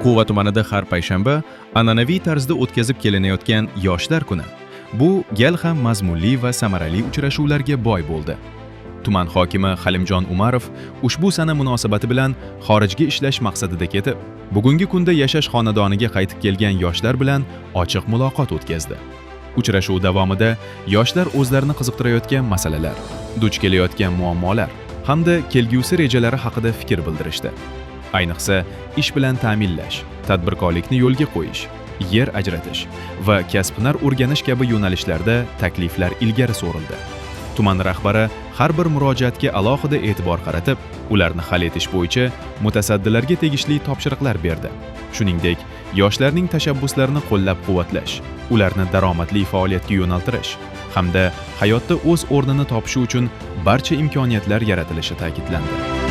Quva tumanida har payshanba an'anaviy tarzda o'tkazib kelinayotgan Yoshlar kuni bu gal ham mazmunli va samarali uchrashuvlarga boy bo'ldi. Tuman hokimi Halimjon Umarov ushbu sana munosabati bilan xorijga ishlash maqsadida ketib, bugungi kunda yashash xonadoniga qaytib kelgan yoshlar bilan ochiq muloqot o'tkazdi. Uchrashuv davomida yoshlar o'zlarini qiziqtirayotgan masalalar, duch kelayotgan muammolar hamda kelgusi rejalari haqida fikr bildirishdi. Ayniqsa, ish bilan ta'minlash, tadbirkorlikni yo'lga qo'yish, yer ajratish va kasb-hunar o'rganish kabi yo'nalishlarda takliflar ilgari surildi. Tuman rahbari har bir murojaatga alohida e'tibor qaratib, ularni hal etish bo'yicha mutasaddilarga tegishli topshiriqlar berdi. Shuningdek, yoshlarning tashabbuslarini qo'llab-quvvatlash, ularni daromadli faoliyatga yo'naltirish hamda hayotda o'z o'rnini topishi uchun barcha imkoniyatlar yaratilishi ta'kidlandi.